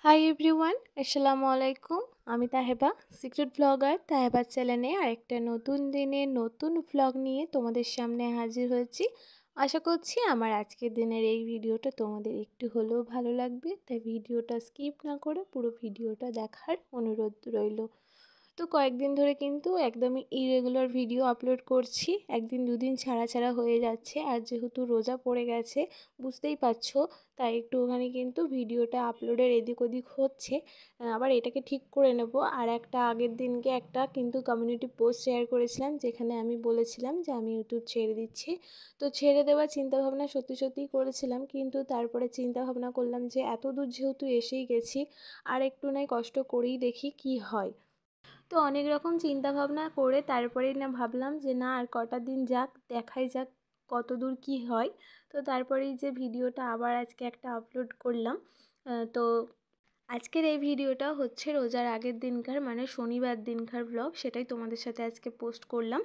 Hi everyone, আসসালামু আলাইকুম। আমি তাহেবা, সিক্রেট ব্লগার তাহেবার চ্যানেলে আরেকটা নতুন দিনে নতুন ব্লগ নিয়ে তোমাদের সামনে হাজির হয়েছি। আশা করছি আমার আজকের দিনের এই ভিডিওটা তোমাদের একটু হলেও ভালো লাগবে, তাই ভিডিওটা স্কিপ না করে পুরো ভিডিওটা দেখার অনুরোধ রইল। তো কয়েকদিন ধরে কিন্তু একদমই ইরেগুলার ভিডিও আপলোড করছি, একদিন দুদিন ছাড়া ছাড়া হয়ে যাচ্ছে। আর যেহেতু রোজা পড়ে গেছে বুঝতেই পারছো, তাই একটুখানি কিন্তু ভিডিওটা আপলোডের এদিক ওদিক হচ্ছে। আবার এটাকে ঠিক করে নেব। আর একটা আগের দিনকে একটা কিন্তু কমিউনিটি পোস্ট শেয়ার করেছিলাম, যেখানে আমি বলেছিলাম যে আমি ইউটিউব ছেড়ে দিচ্ছি। তো ছেড়ে দেওয়ার চিন্তাভাবনা সত্যি সত্যিই করেছিলাম, কিন্তু তারপরে চিন্তাভাবনা করলাম যে এত দূর যেহেতু এসেই গেছি, আর একটু নয় কষ্ট করেই দেখি কি হয়। তো অনেক রকম চিন্তা ভাবনা করে তারপরেই না ভাবলাম যে না, আর কটা দিন যাক, দেখাই যাক কত দূর কী হয়। তো তারপরেই যে ভিডিওটা আবার আজকে একটা আপলোড করলাম। তো আজকের এই ভিডিওটা হচ্ছে রোজার আগের দিনকার, মানে শনিবার দিনকার ব্লগ, সেটাই তোমাদের সাথে আজকে পোস্ট করলাম।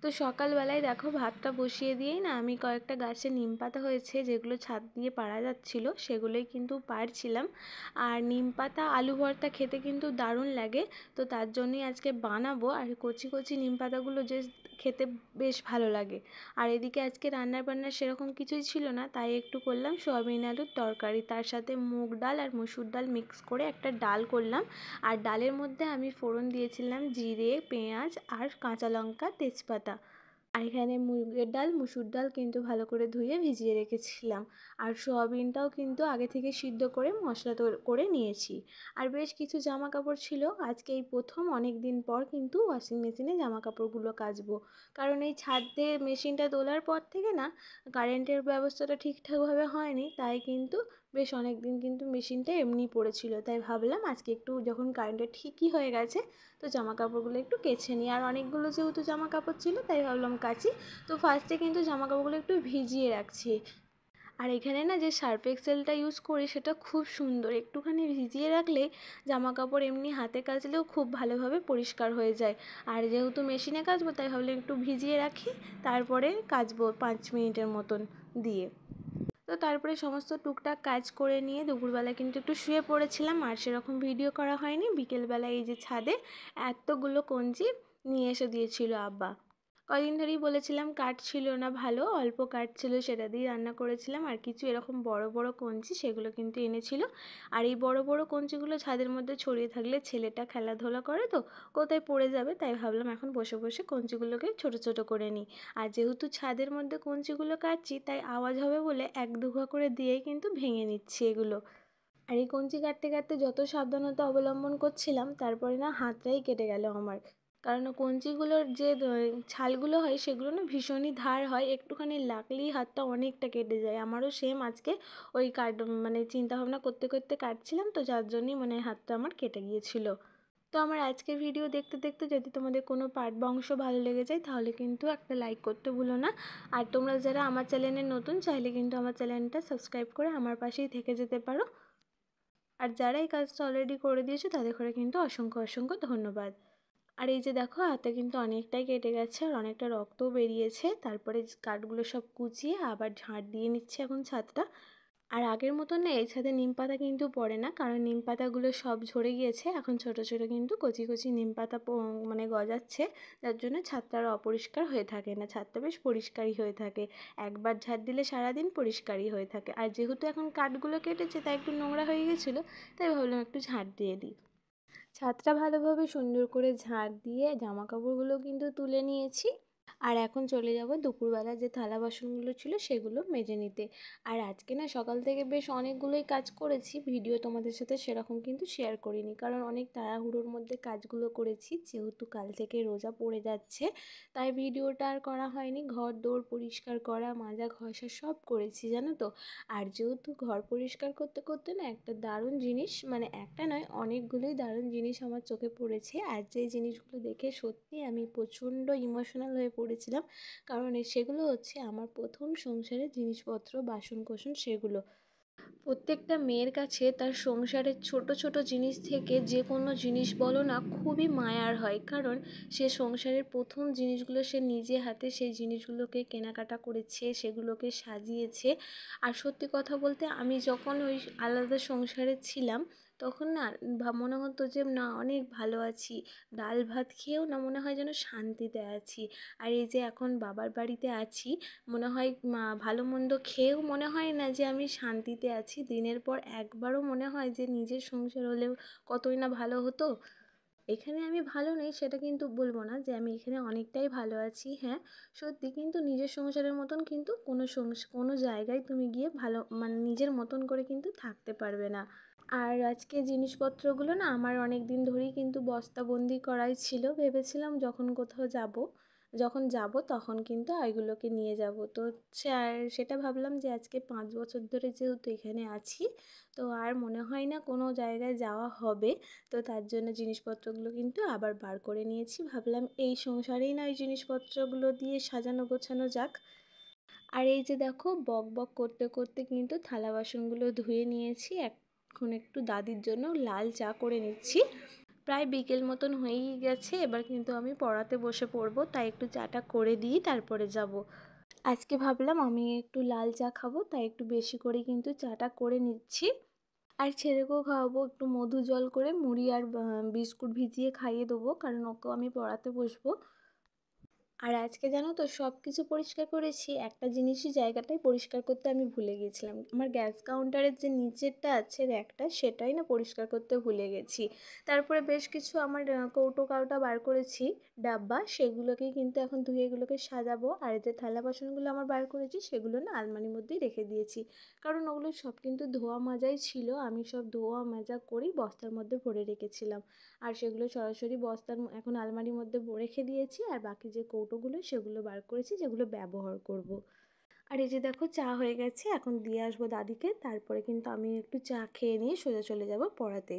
তো সকালবেলায় দেখো ভাতটা বসিয়ে দিয়েই না আমি কয়েকটা গাছে নিম পাতা হয়েছে যেগুলো ছাদ দিয়ে পাড়া যাচ্ছিলো, সেগুলোই কিন্তু পাড়ছিলাম। আর নিম পাতা আলু ভর্তা খেতে কিন্তু দারুণ লাগে, তো তার জন্যই আজকে বানাবো। আর কচি কচি নিম পাতাগুলো যে খেতে বেশ ভালো লাগে। আর এদিকে আজকে রান্নার বান্নার সেরকম কিছুই ছিল না, তাই একটু করলাম সয়াবিন আলুর তরকারি, তার সাথে মুগ ডাল আর মসুর ডাল মিক্স করে একটা ডাল করলাম। আর ডালের মধ্যে আমি ফোড়ন দিয়েছিলাম জিরে, পেঁয়াজ আর কাঁচা লঙ্কা, তেজপাতা। আর এখানে মুগের ডাল মুসুর ডাল কিন্তু ভালো করে ধুয়ে ভিজিয়ে রেখেছিলাম। আর সোয়াবিনটাও কিন্তু আগে থেকে সিদ্ধ করে মশলা করে নিয়েছি। আর বেশ কিছু জামা কাপড় ছিল, আজকে এই প্রথম অনেক দিন পর কিন্তু ওয়াশিং মেশিনে জামা কাপড়গুলো কাচবো। কারণ এই ছাদে মেশিনটা তোলার পর থেকে না কারেন্টের ব্যবস্থাটা ঠিকঠাকভাবে হয়নি, তাই কিন্তু বেশ অনেক দিন কিন্তু মেশিনটা এমনি পড়েছিল। তাই ভাবলাম আজকে একটু যখন কারেন্টটা ঠিকই হয়ে গেছে, তো জামা কাপড়গুলো একটু কেচে নিই। আর অনেকগুলো যেহেতু জামা কাপড় ছিল, তাই ভাবলাম কাচি। তো ফার্স্টে কিন্তু জামা কাপড়গুলো একটু ভিজিয়ে রাখছি। আর এখানে না যে সার্ফ এক্সেলটা ইউজ করি সেটা খুব সুন্দর, একটুখানি ভিজিয়ে রাখলে জামা কাপড় এমনি হাতে কাচলেও খুব ভালোভাবে পরিষ্কার হয়ে যায়। আর যেহেতু মেশিনে কাচবো, তাই ভাবলাম একটু ভিজিয়ে রাখি, তারপরে কাচবো 5 মিনিটের মতন দিয়ে। তো তারপরে সমস্ত টুকটাক কাজ করে নিয়ে দুপুরবেলা কিন্তু একটু শুয়ে পড়েছিলাম, আর সেরকম ভিডিও করা হয়নি। বিকেলবেলা এই যে ছাদে এতগুলো কঞ্চি নিয়ে এসে দিয়েছিল আব্বা। কদিন ধরেই বলেছিলাম কাঠ ছিল না ভালো, অল্প কাঠ ছিল, সেটা দিয়ে রান্না করেছিলাম। আর কিছু এরকম বড় বড় কঞ্চি সেগুলো কিন্তু এনেছিল। আর এই বড় বড় কঞ্চিগুলো ছাদের মধ্যে ছড়িয়ে থাকলে ছেলেটা খেলাধুলা করে তো কোথায় পড়ে যাবে, তাই ভাবলাম এখন বসে বসে কঞ্চিগুলোকে ছোট ছোট করে নিই। আর যেহেতু ছাদের মধ্যে কঞ্চিগুলো কাটছি, তাই আওয়াজ হবে বলে এক দুঘা করে দিয়েই কিন্তু ভেঙে নিচ্ছি এগুলো। আর এই কঞ্চি কাটতে কাটতে যত সাবধানতা অবলম্বন করছিলাম, তারপরে না হাতটাই কেটে গেল আমার। কারণ কঞ্চিগুলোর যে ছালগুলো হয় সেগুলো না ভীষণই ধার হয়, একটুখানি লাগলেই হাতটা অনেকটা কেটে যায়। আমারও সেম আজকে ওই মানে চিন্তাভাবনা করতে করতে কাটছিলাম, তো যার জন্যই মানে হাতটা আমার কেটে গিয়েছিল। তো আমার আজকের ভিডিও দেখতে দেখতে যদি তোমাদের কোনো পার্ট বা অংশ ভালো লেগে যায়, তাহলে কিন্তু একটা লাইক করতে ভুলো না। আর তোমরা যারা আমার চ্যানেলে নতুন, চাইলে কিন্তু আমার চ্যানেলটা সাবস্ক্রাইব করে আমার পাশেই থেকে যেতে পারো। আর যারা এই কাজটা অলরেডি করে দিয়েছো তাদের করে কিন্তু অসংখ্য অসংখ্য ধন্যবাদ। আর এই যে দেখো হাতে কিন্তু অনেকটাই কেটে গেছে, আর অনেকটা রক্তও বেরিয়েছে। তারপরে কাঠগুলো সব কুচিয়ে আবার ঝাড় দিয়ে নিচ্ছে এখন ছাদটা। আর আগের মতন না এই ছাদে নিম পাতা কিন্তু পড়ে না, কারণ নিম পাতাগুলো সব ঝরে গিয়েছে। এখন ছোট ছোট কিন্তু কচি কচি নিম পাতা মানে গজাচ্ছে, যার জন্য ছাদটা আর অপরিষ্কার হয়ে থাকে না, ছাদটা বেশ পরিষ্কারই হয়ে থাকে। একবার ঝাড় দিলে সারাদিন পরিষ্কারই হয়ে থাকে। আর যেহেতু এখন কাঠগুলো কেটেছে, তাই একটু নোংরা হয়ে গেছিলো, তাই ভাবলাম একটু ঝাড় দিয়ে দিই। ছাদটা ভালোভাবে সুন্দর করে ঝাড় দিয়ে জামা কাপড়গুলো কিন্তু তুলে নিয়েছি। আর এখন চলে যাব দুপুরবেলা যে থালা বাসনগুলো ছিল সেগুলো মেজে নিতে। আর আজকে না সকাল থেকে বেশ অনেকগুলোই কাজ করেছি, ভিডিও তোমাদের সাথে সেরকম কিন্তু শেয়ার করিনি, কারণ অনেক তাড়াহুড়োর মধ্যে কাজগুলো করেছি। যেহেতু কাল থেকে রোজা পড়ে যাচ্ছে, তাই ভিডিওটা আর করা হয়নি। ঘর দৌড় পরিষ্কার করা, মাজা ঘষা সব করেছি জানো তো। আর যেহেতু ঘর পরিষ্কার করতে করতে না একটা দারুণ জিনিস, মানে একটা নয় অনেকগুলোই দারুণ জিনিস আমার চোখে পড়েছে। আর যে জিনিসগুলো দেখে সত্যি আমি প্রচণ্ড ইমোশনাল হয়ে পড়েছিলাম, কারণ সেগুলো হচ্ছে আমার প্রথম সংসারের জিনিসপত্র, বাসন কোসন সেগুলো। প্রত্যেকটা মেয়ের কাছে তার সংসারের ছোট ছোট জিনিস থেকে যে কোনো জিনিস বলো না খুবই মায়ার হয়, কারণ সে সংসারের প্রথম জিনিসগুলো সে নিজে হাতে সেই জিনিসগুলোকে কেনাকাটা করেছে, সেগুলোকে সাজিয়েছে। আর সত্যি কথা বলতে আমি যখন ওই আলাদা সংসারে ছিলাম, তখন না মনে হতো যে না অনেক ভালো আছি, ডাল ভাত খেয়েও না মনে হয় যেন শান্তিতে আছি। আর এই যে এখন বাবার বাড়িতে আছি, মনে হয় ভালো মন্দ খেয়েও মনে হয় না যে আমি শান্তিতে আছি। দিনের পর একবারও মনে হয় যে নিজের সংসার হলেও কতই না ভালো হতো। এখানে আমি ভালো নেই সেটা কিন্তু বলবো না, যে আমি এখানে অনেকটাই ভালো আছি। হ্যাঁ সত্যি, কিন্তু নিজের সংসারের মতন কিন্তু কোনো জায়গায় তুমি গিয়ে ভালো মানে নিজের মতন করে কিন্তু থাকতে পারবে না। আর আজকে জিনিসপত্রগুলো না আমার অনেক দিন ধরেই কিন্তু বস্তাবন্দি করাই ছিল। ভেবেছিলাম যখন যাব তখন কিন্তু এগুলোকে নিয়ে যাব। তো সেটা ভাবলাম যে আজকে 5 বছর ধরে যেহেতু এখানে আছি, তো আর মনে হয় না কোনো জায়গায় যাওয়া হবে। তো তার জন্য জিনিসপত্রগুলো কিন্তু আবার বার করে নিয়েছি। ভাবলাম এই সংসারেই না ওই জিনিসপত্রগুলো দিয়ে সাজানো গোছানো যাক। আর এই যে দেখো, বক বক করতে করতে কিন্তু থালা বাসনগুলো ধুয়ে নিয়েছি। এখন একটু দাদির জন্য লাল চা করে নিচ্ছি। প্রায় বিকেল মতন হয়েই গেছে, এবার কিন্তু আমি পড়াতে বসে পড়বো, তাই একটু চাটা করে দিই তারপরে যাব। আজকে ভাবলাম আমি একটু লাল চা খাবো, তাই একটু বেশি করে কিন্তু চাটা করে নিচ্ছি। আর ছেলেকেও খাওয়াবো একটু মধু জল করে, মুড়ি আর বিস্কুট ভিজিয়ে খাইয়ে দেবো, কারণ ওকেও আমি পড়াতে বসবো। আর আজকে জানো তো সব কিছু পরিষ্কার করেছি, একটা জিনিসই জায়গাটাই পরিষ্কার করতে আমি ভুলে গেছিলাম। আমার গ্যাস কাউন্টারের যে নিচেরটা আছে র্যাকটা, সেটাই না পরিষ্কার করতে ভুলে গেছি। তারপরে বেশ কিছু আমার কৌটো কাউটা বার করেছি, ডাব্বা, সেগুলোকেই কিন্তু এখন ধুয়ে এগুলোকে সাজাবো। আর যে থালা বাসনগুলো আমার বার করেছি সেগুলো না আলমারির মধ্যেই রেখে দিয়েছি, কারণ ওগুলো সব কিন্তু ধোয়া মাজাই ছিল। আমি সব ধোয়া মাজা করেই বস্তার মধ্যে ভরে রেখেছিলাম। আর সেগুলো সরাসরি এখন আলমারির মধ্যে রেখে দিয়েছি। আর বাকি যে কৌটোগুলো সেগুলো বার করেছি, যেগুলো ব্যবহার করব। আর এই যে দেখো, চা হয়ে গেছে, এখন দিয়ে আসবো দাদিকে, তারপরে কিন্তু আমি একটু চা খেয়ে নিয়ে সোজা চলে যাব পড়াতে।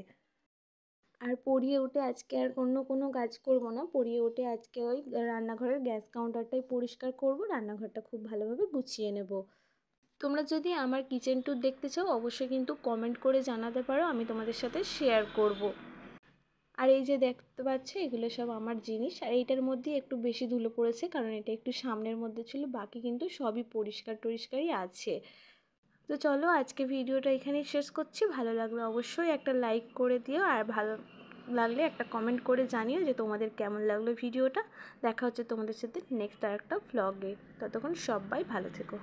আর পড়িয়ে উঠে আজকে আর অন্য কোনো কাজ করব না, পড়িয়ে উঠে আজকে ওই রান্নাঘরের গ্যাস কাউন্টারটাই পরিষ্কার করব, রান্নাঘরটা খুব ভালোভাবে গুছিয়ে নেব। তোমরা যদি আমার কিচেন ট্যুর দেখতে চাও অবশ্যই কিন্তু কমেন্ট করে জানাতে পারো, আমি তোমাদের সাথে শেয়ার করব। আর এই যে দেখতে পাচ্ছ, এগুলো সব আমার জিনিস। আর এইটার মধ্যে একটু বেশি ধুলো পড়েছে, কারণ এটা একটু সামনের মধ্যে ছিল, বাকি কিন্তু সবই পরিষ্কার টরিষ্কারই আছে। তো চলো আজকে ভিডিওটা এখানেই শেষ করছি। ভালো লাগলে অবশ্যই একটা লাইক করে দিও, আর ভালো লাগলে একটা কমেন্ট করে জানিও যে তোমাদের কেমন লাগলো ভিডিওটা। দেখা হচ্ছে তোমাদের সাথে নেক্সট আর একটা ভ্লগে। ততক্ষণ সবাই ভালো থেকো।